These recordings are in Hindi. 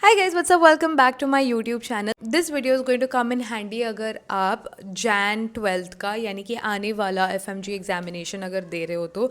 Hi guys, what's up? Welcome back to my YouTube channel. This video is going to come in handy अगर आप Jan 12th का यानी कि आने वाला FMG एग्जामिनेशन अगर दे रहे हो तो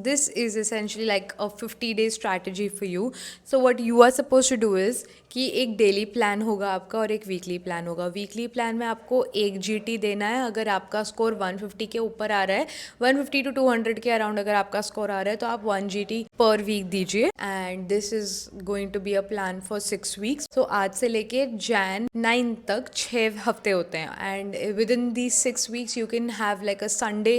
this is essentially like a 50-day strategy for you. So what you are supposed to do is कि एक डेली प्लान होगा आपका और एक वीकली प्लान होगा. वीकली प्लान में आपको एक GT देना है. अगर आपका स्कोर 150 के ऊपर आ रहा है, 150 to 200 के अराउंड अगर आपका स्कोर आ रहा है तो आप 1 GT पर वीक दीजिए. And this is going to be a plan for 6 weeks. So आज से लेके Jan 9 तक 6 हफ्ते होते हैं. And with in these 6 weeks you can have like a Sunday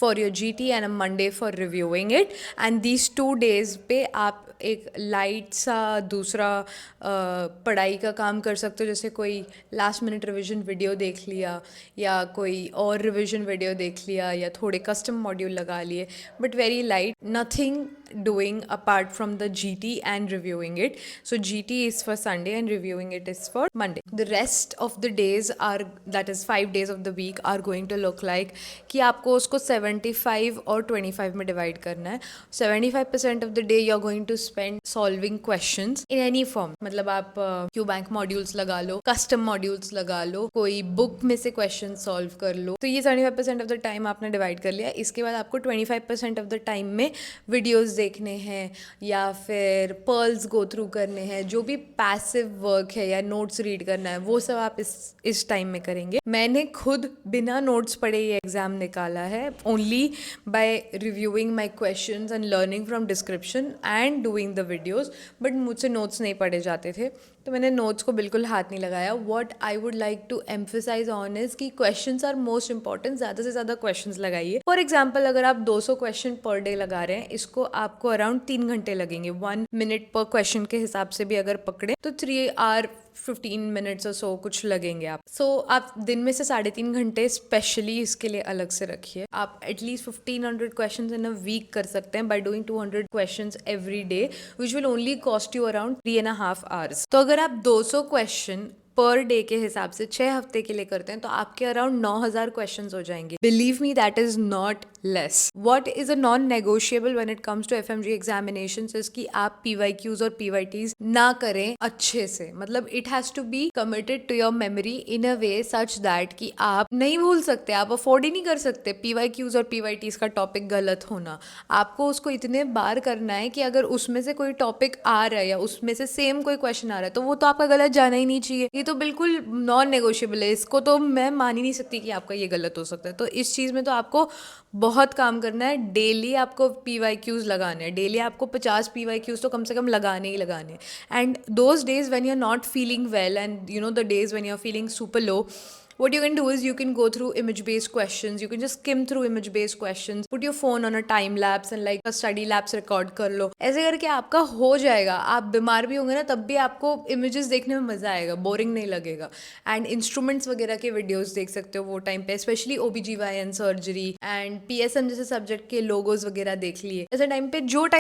for your GT and a Monday for reviewing it. And these 2 days पे आप एक लाइट सा दूसरा पढ़ाई का काम कर सकते हो, जैसे कोई लास्ट मिनट रिवीजन वीडियो देख लिया या कोई और रिवीजन वीडियो देख लिया या थोड़े कस्टम मॉड्यूल लगा लिए, but very light, nothing doing apart from the GT and reviewing it. So GT is for Sunday and reviewing it is for Monday. The rest of the days are, that is 5 days of the week, are going to look like कि आपको उसको 75 और 25 में डिवाइड करना है. 75% of the day you are going to spend solving questions in any form. मतलब आप क्यू बैंक मॉड्यूल्स लगा लो, कस्टम मॉड्यूल्स लगा लो, कोई बुक में से क्वेश्चन सॉल्व कर लो. तो ये 75% ऑफ द टाइम आपने डिवाइड कर लिया. इसके बाद आपको 25% ऑफ द टाइम में वीडियोस देखने हैं या फिर पर्ल्स गो थ्रू करने हैं. जो भी पैसिव वर्क है या नोट्स रीड करना है वो सब आप इस टाइम में करेंगे. मैंने खुद बिना नोट्स पढ़े ये एग्ज़ाम निकाला है, only by reviewing my questions and learning from description and doing the videos. But मुझसे नोट्स नहीं पढ़े जाते थे तो मैंने नोट्स को बिल्कुल हाथ नहीं लगाया. What I would like to emphasize on is कि क्वेश्चंस आर मोस्ट इंपॉर्टेंट. ज़्यादा से ज़्यादा क्वेश्चंस लगाइए. फॉर एग्जाम्पल अगर आप 200 क्वेश्चन पर डे लगा रहे हैं, इसको आपको अराउंड 3 घंटे लगेंगे. 1 मिनट पर क्वेश्चन के हिसाब से भी अगर पकड़े तो 3 hour 15 minutes और सो कुछ लगेंगे आप. सो आप दिन में से 3.5 घंटे स्पेशली इसके लिए अलग से रखिए. आप at least 1500 question in a week कर सकते हैं by doing 200 question every day, which will only cost you around 3.5 hours. तो अगर आप 200 क्वेश्चन पर डे के हिसाब से 6 हफ्ते के लिए करते हैं तो आपके अराउंड 9000 क्वेश्चंस हो जाएंगे. Believe me, that is not less. What is a non negotiable when it comes to FMG examinations is कि आप पीवाईक्यूज और पीवाईटीज ना करें अच्छे से. मतलब it has to be committed to your memory in a way such that कि आप नहीं भूल सकते, आप अफोर्ड ही नहीं कर सकते पीवाईक्यूज और पीवाईटीज का टॉपिक गलत होना. आपको उसको इतने बार करना है कि अगर उसमें से कोई टॉपिक आ रहा है या उसमें से सेम कोई क्वेश्चन आ रहा है तो वो तो आपका गलत जाना ही नहीं चाहिए. ये तो बिल्कुल नॉन नेगोशिएबल है. इसको तो मैं मान ही नहीं सकती कि आपका ये गलत हो सकता है. तो इस चीज़ में तो आपको बहुत काम करना है. डेली आपको पीवाईक्यूज लगाने हैं. डेली आपको 50 पीवाईक्यूज तो कम से कम लगाने ही लगाने. And those days when you are not feeling well and you know the days when you are feeling super low, what you can do is you can go through image based questions. You can just skim through image based questions, put your phone on a time lapse and like a study lapse record कर लो. ऐसे करके आपका हो जाएगा. आप बीमार भी होंगे ना तब भी आपको इमेजेस देखने में मजा आएगा, बोरिंग नहीं लगेगा. एंड इंस्ट्रूमेंट्स वगैरह के वीडियोस देख सकते हो वो टाइम पे, specially OBGYN surgery and PSM जैसे सब्जेक्ट के लोगोज वगैरह देख लिए. ऐसे टाइम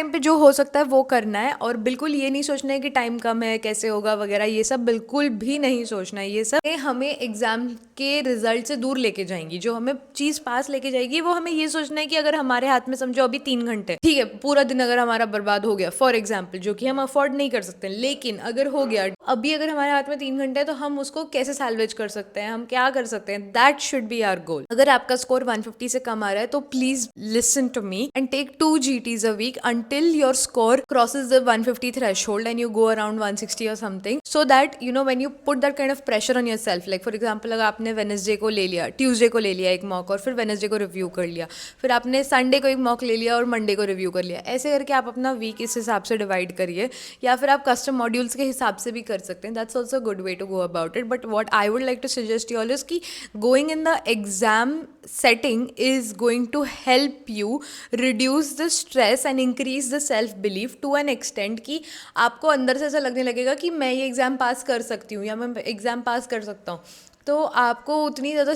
पे जो हो सकता है वो करना है. और बिल्कुल ये नहीं सोचना है कि टाइम कम है कैसे होगा वगैरह, ये सब बिल्कुल भी नहीं सोचना है. ये सब हमें एग्जाम के रिजल्ट से दूर लेके जाएंगी. जो हमें चीज पास लेके जाएगी वो हमें ये सोचना है कि अगर हमारे हाथ में समझो अभी 3 घंटे, ठीक है, पूरा दिन अगर हमारा बर्बाद हो गया फॉर एग्जाम्पल, जो कि हम अफोर्ड नहीं कर सकते, लेकिन अगर हो गया अभी, अगर हमारे हाथ में 3 घंटे है तो हम उसको कैसे सैल्वेज कर सकते हैं, हम क्या कर सकते हैं. That should be our goal. अगर आपका स्कोर 150 से कम आ रहा है तो please listen to me and take 2 GTs a week until your score crosses the 150 threshold and you go around 160 or something, so that you know when you put that kind of pressure on yourself, like for example अगर आपने वेडनेसडे को ले लिया, ट्यूसडे को ले लिया एक मॉक और फिर वेडनेसडे को रिव्यू कर लिया, फिर आपने संडे को एक मॉक ले लिया और मंडे को रिव्यू कर लिया. ऐसे करके आप अपना वीक इस हिसाब से डिवाइड करिए. या फिर आप कस्टम मॉड्यूल्स के हिसाब से भी कर सकते हैं. That's also good way to go about it. But what I would like to suggest you all is कि going in the exam setting is going to help you reduce the stress and increase the self belief to an extent कि आपको अंदर से ऐसा लगने लगेगा कि मैं ये एग्ज़ाम पास कर सकती हूँ या मैं एग्ज़ाम पास कर सकता हूँ. तो आपको उतनी ज़्यादा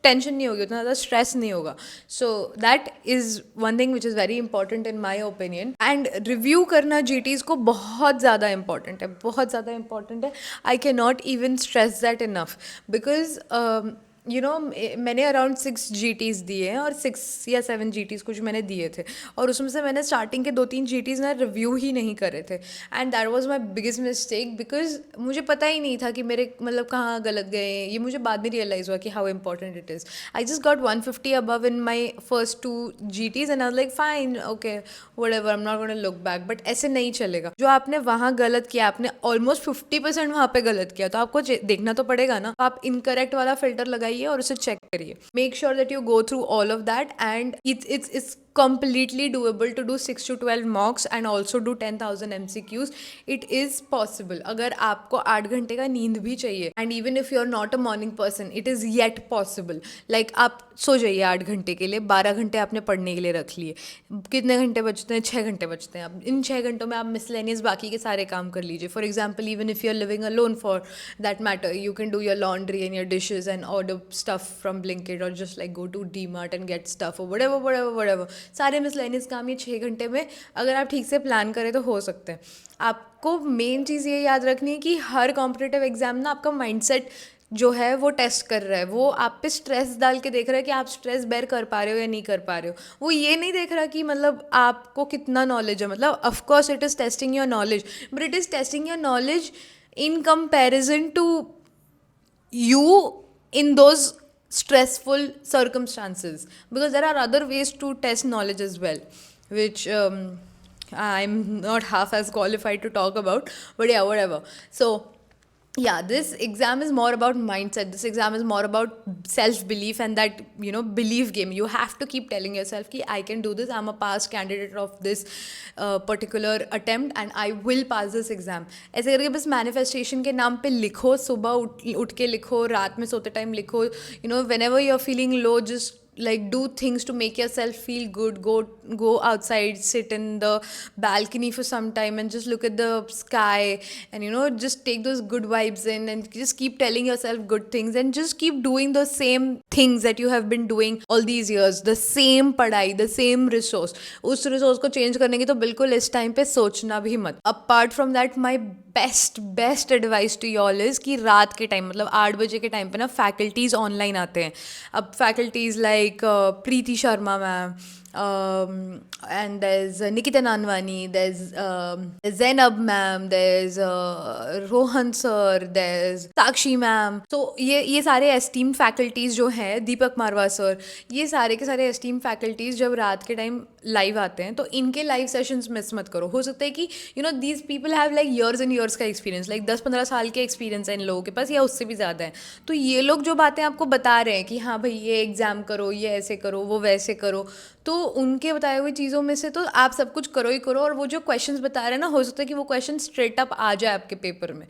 टेंशन नहीं होगी, उतना ज़्यादा स्ट्रेस नहीं होगा. So that is one thing which is very important in my opinion. And review करना GTs को बहुत ज़्यादा इंपॉर्टेंट है, बहुत ज़्यादा इंपॉर्टेंट है. I can not even stress that enough because you know मैंने अराउंड 6 GTs दिए हैं और 6 या 7 GTs कुछ मैंने दिए थे, और उसमें से मैंने स्टार्टिंग के 2-3 GTs ना रिव्यू ही नहीं करे थे, and that was my biggest mistake, because मुझे पता ही नहीं था कि मेरे मतलब कहाँ गलत गए। ये मुझे बाद में रियलाइज़ हुआ कि how important it is. I just got 150 above in my first 2 GTs and I was like fine okay whatever, I am not gonna look back. But ऐसे नहीं चलेगा। जो आपने वहाँ गलत किया, आपने ऑलमोस्ट 50% वहाँ पे गलत किया, तो आपको देखना तो पड़ेगा ना। आप इनकरेक्ट वाला फिल्टर लगाइए और उसे चेक करिए। Make sure that you go through all of that, and it's completely doable to do 6 to 12 mocks and also do 10,000 MCQs. It is possible. अगर आपको 8 घंटे का नींद भी चाहिए, and even if you're not a morning person, it is yet possible. Like आप सो जाइए 8 घंटे के लिए, 12 घंटे आपने पढ़ने के लिए रख लिए, कितने घंटे बचते हैं? 6 घंटे बचते हैं। अब इन 6 घंटों में आप मिसलेनियस बाकी के सारे काम कर लीजिए। For example, even if you are living alone for that matter, you can do your laundry and your dishes and order stuff from Blinkit, और just like go to DMart and get stuff, और whatever. सारे मिसलेनियस काम ये 6 घंटे में अगर आप ठीक से प्लान करें तो हो सकते हैं। आपको मेन चीज़ ये याद रखनी है कि हर कॉम्पिटिटिव एग्जाम ना आपका माइंडसेट जो है वो टेस्ट कर रहा है। वो आप पे स्ट्रेस डाल के देख रहा है कि आप स्ट्रेस बेयर कर पा रहे हो या नहीं कर पा रहे हो। वो ये नहीं देख रहा कि मतलब आपको कितना नॉलेज है। मतलब of course it is testing your knowledge, but it is testing your knowledge in comparison to you in those stressful circumstances, because there are other ways to test knowledge as well, which I'm not half as qualified to talk about, but yeah, whatever. So yeah, this exam is more about mindset. This exam is more about self-belief and that, you know, belief game. You have to keep telling yourself कि I can do this. I'm a past candidate of this particular attempt and I will pass this exam. ऐसे करके बस manifestation के नाम पे लिखो, सुबह उठ के लिखो, रात में सोते टाइम लिखो. You know, whenever you're feeling low, just like do things to make yourself feel good. Go outside, sit in the balcony for some time and just look at the sky, and you know, just take those good vibes in and just keep telling yourself good things and just keep doing the same things that you have been doing all these years, the same पढ़ाई, the same resource. उस resource को change करने की तो बिल्कुल इस time पे सोचना भी मत. Apart from that, my best advice to y'all is कि रात के टाइम, मतलब 8 बजे के टाइम पे ना फैकल्टीज़ ऑनलाइन आते हैं. अब faculties like Preeti Sharma ma'am, and there's Nikita Nanwani, there's Zainab ma'am, there's Rohan sir, there's Sakshi ma'am. So ये सारे esteemed faculties जो हैं, दीपक मारवा सर, ये सारे के सारे esteemed faculties जब रात के टाइम लाइव आते हैं तो इनके लाइव सेशंस मिस मत करो. हो सकता है कि you know these people have like years and years का एक्सपीरियंस, लाइक 10-15 साल के एक्सपीरियंस है इन लोगों के पास या उससे भी ज़्यादा है. तो ये लोग जो बातें आपको बता रहे हैं कि हाँ भाई ये एग्ज़ाम करो, ये ऐसे करो, वो वैसे करो, तो उनके बताए हुए चीज़ों में से तो आप सब कुछ करो ही करो. और वो जो क्वेश्चंस बता रहे हैं ना, हो सकता है कि वो क्वेश्चन स्ट्रेट अप आ जाए आपके पेपर में.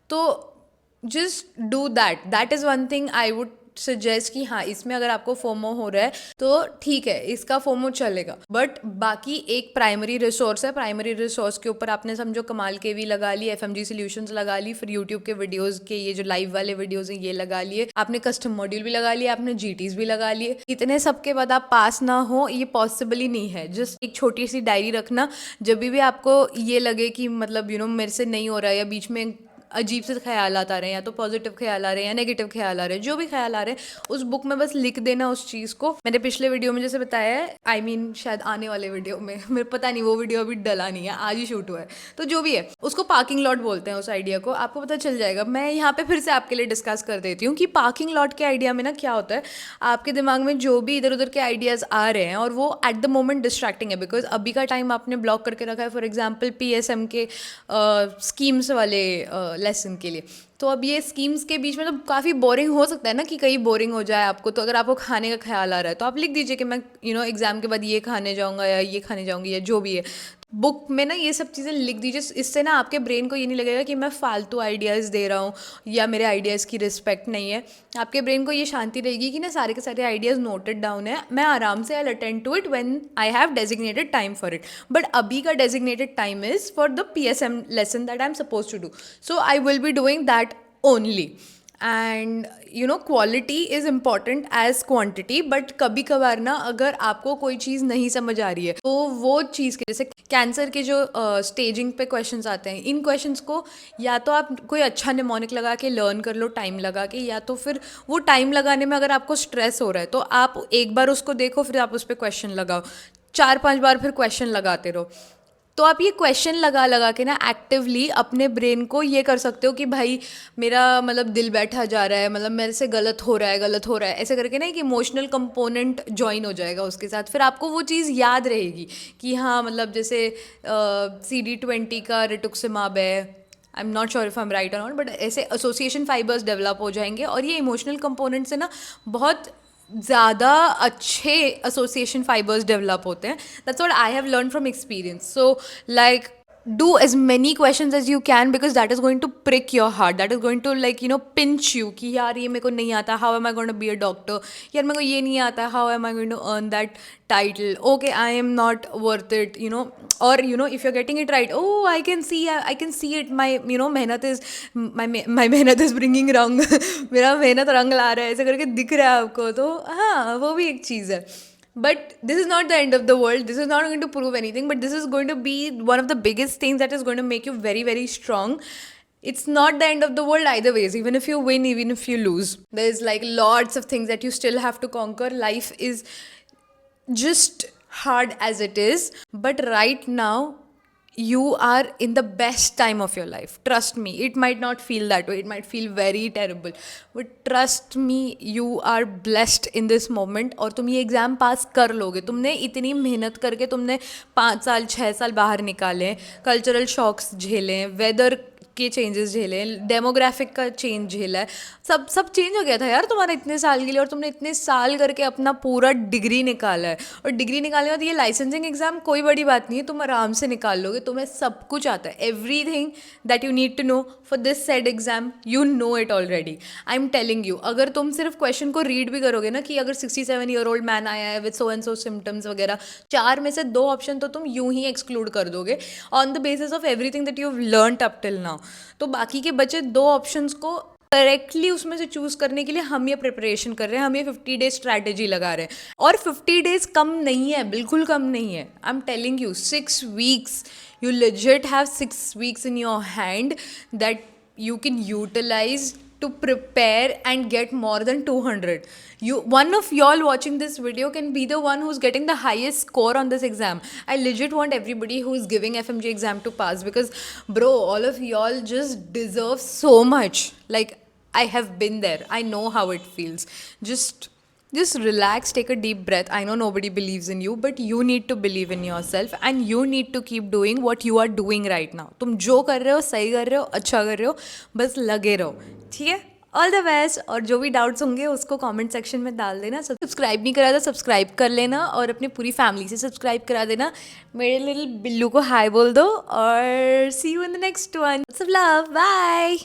तो just do that is one thing I would suggest कि हाँ, इसमें अगर आपको फोमो हो रहा है तो ठीक है, इसका फोमो चलेगा. बट बाकी एक प्राइमरी रिसोर्स है, प्राइमरी रिसोर्स के ऊपर आपने समझो कमाल के भी लगा ली, FMG सॉल्यूशंस लगा ली, फिर यूट्यूब के वीडियोस के ये जो लाइव वाले वीडियोस हैं ये लगा लिए, आपने कस्टम मॉड्यूल भी लगा लिए, आपने GTs भी लगा लिए. इतने सब के बाद आप पास ना हो, ये पॉसिबल ही नहीं है. जस्ट एक छोटी सी डायरी रखना, जब भी आपको ये लगे कि मतलब यू नो मेरे से नहीं हो रहा है या बीच में अजीब से ख्याल आ रहे हैं, या तो पॉजिटिव ख्याल आ रहे हैं या नेगेटिव ख्याल आ रहे हैं, जो भी ख्याल आ रहे हैं उस बुक में बस लिख देना उस चीज़ को. मैंने पिछले वीडियो में जैसे बताया है, आई मीन शायद आने वाले वीडियो में, मेरे पता नहीं वो वीडियो अभी डला नहीं है, आज ही शूट हुआ है, तो जो भी है उसको पार्किंग लॉट बोलते हैं. उस आइडिया को आपको पता चल जाएगा. मैं यहाँ पे फिर से आपके लिए डिस्कस कर देती हूँ कि पार्किंग लॉट के आइडिया में ना क्या होता है. आपके दिमाग में जो भी इधर उधर के आइडियाज़ आ रहे हैं और वो एट द मोमेंट डिस्ट्रैक्टिंग है, बिकॉज अभी का टाइम आपने ब्लॉक करके रखा है फॉर एग्जाम्पल PSM के स्कीम्स वाले लेसन के लिए. तो अब ये स्कीम्स के बीच में तो काफ़ी बोरिंग हो सकता है ना, कि कहीं बोरिंग हो जाए आपको. तो अगर आपको खाने का ख्याल आ रहा है तो आप लिख दीजिए कि मैं यू नो एग्ज़ाम के बाद ये खाने जाऊँगा या ये खाने जाऊँगी या जो भी है. बुक में ना ये सब चीज़ें लिख दीजिए. इससे ना आपके ब्रेन को ये नहीं लगेगा कि मैं फालतू आइडियाज़ दे रहा हूँ या मेरे आइडियाज़ की रिस्पेक्ट नहीं है. आपके ब्रेन को ये शांति रहेगी कि ना सारे के सारे आइडियाज़ नोटेड डाउन है, मैं आराम से I attend to it when I have designated time for it. But अभी का designated time is for the PSM lesson that I am suppose to do. So I will be doing that only. And you know quality is important as quantity. But कभी कभार ना अगर आपको कोई चीज़ नहीं समझ आ रही है तो वो चीज़ के जैसे कैंसर के जो स्टेजिंग पे क्वेश्चंस आते हैं, इन क्वेश्चंस को या तो आप कोई अच्छा निमोनिक लगा के लर्न कर लो टाइम लगा के, या तो फिर वो टाइम लगाने में अगर आपको स्ट्रेस हो रहा है तो आप एक बार उसको देखो, फिर आप उस पर क्वेश्चन लगाओ, 4-5 बार फिर क्वेश्चन लगाते रहो। तो आप ये क्वेश्चन लगा लगा के ना एक्टिवली अपने ब्रेन को ये कर सकते हो कि भाई मेरा मतलब दिल बैठा जा रहा है, मतलब मेरे से गलत हो रहा है, गलत हो रहा है, ऐसे करके ना एक इमोशनल कंपोनेंट ज्वाइन हो जाएगा उसके साथ। फिर आपको वो चीज़ याद रहेगी कि हाँ मतलब जैसे CD20 का रिटुक्सिमाब है, I am not sure if I am right और नॉट, बट ऐसे एसोसिएशन फाइबर्स डेवलप हो जाएंगे और ये इमोशनल कंपोनेंट से ना बहुत ज़्यादा अच्छे एसोसिएशन फाइबर्स डेवलप होते हैं। That's what I have learn from experience. So like do as many questions as you can because that is going to prick your heart, that is going to like pinch you कि यार ये मेरे को नहीं आता, how am I going to be a doctor, यार मेरे को ये नहीं आता, how am I going to earn that title, okay I am not worth it, or if you're getting it right, oh I can see it, my मेहनत is my मेहनत is bringing रंग मेरा मेहनत रंग ला रहा है, ऐसे करके दिख रहा है आपको, तो हाँ वो भी एक चीज़ है। But this is not the end of the world. This is not going to prove anything. But this is going to be one of the biggest things that is going to make you very, very strong. It's not the end of the world either ways. Even if you win, even if you lose, there's like lots of things that you still have to conquer. Life is just hard as it is. But right now, you are in the best time of your life. Trust me, it might not feel that way, it might feel very terrible, but trust me, you are blessed in this moment। और तुम ये एग्ज़ाम पास कर लोगे। तुमने इतनी मेहनत करके तुमने 5 साल 6 साल बाहर निकाले, कल्चरल शॉक्स झेले, वेदर के चेंजेस झेले, डेमोग्राफिक का चेंज झेला है, सब चेंज हो गया था यार तुम्हारा इतने साल के लिए, और तुमने इतने साल करके अपना पूरा डिग्री निकाला है। और डिग्री निकालने के बाद ये लाइसेंसिंग एग्जाम कोई बड़ी बात नहीं है, तुम आराम से निकाल लोगे, तुम्हें सब कुछ आता है। Everything that you need to know for this said exam you know it already. I am telling you, अगर तुम सिर्फ क्वेश्चन को रीड भी करोगे ना कि अगर 67-year-old मैन आया है with so and so symptoms वगैरह, 4 में से 2 ऑप्शन तो तुम यूं ही एक्सक्लूड कर दोगे on the basis of everything that you have learned up till now. तो बाकी के बचे 2 ऑप्शंस को करेक्टली उसमें से चूज करने के लिए हम ये प्रिपरेशन कर रहे हैं, हम ये 50 डेज स्ट्रैटेजी लगा रहे हैं। और 50 डेज कम नहीं है, बिल्कुल कम नहीं है। आई am telling you 6 weeks, you legit have 6 weeks in your hand that you can utilize to prepare and get more than 200. One of y'all watching this video can be the one who's getting the highest score on this exam. I legit want everybody who's giving FMG exam to pass, because bro, all of y'all just deserve so much. Like, I have been there, I know how it feels. Just relax, take a deep breath. I know nobody believes in you, but you need to believe in yourself and you need to keep doing what you are doing right now. तुम जो कर रहे हो सही कर रहे हो, अच्छा कर रहे हो, बस लगे रहो, ठीक है? All the best. और जो भी डाउट्स होंगे उसको कमेंट सेक्शन में डाल देना। सब्सक्राइब नहीं करा तो सब्सक्राइब कर लेना और अपनी पूरी फैमिली से सब्सक्राइब करा देना। मेरे लिटिल बिल्लू को हाय बोल दो और see you in the next one. Love, bye.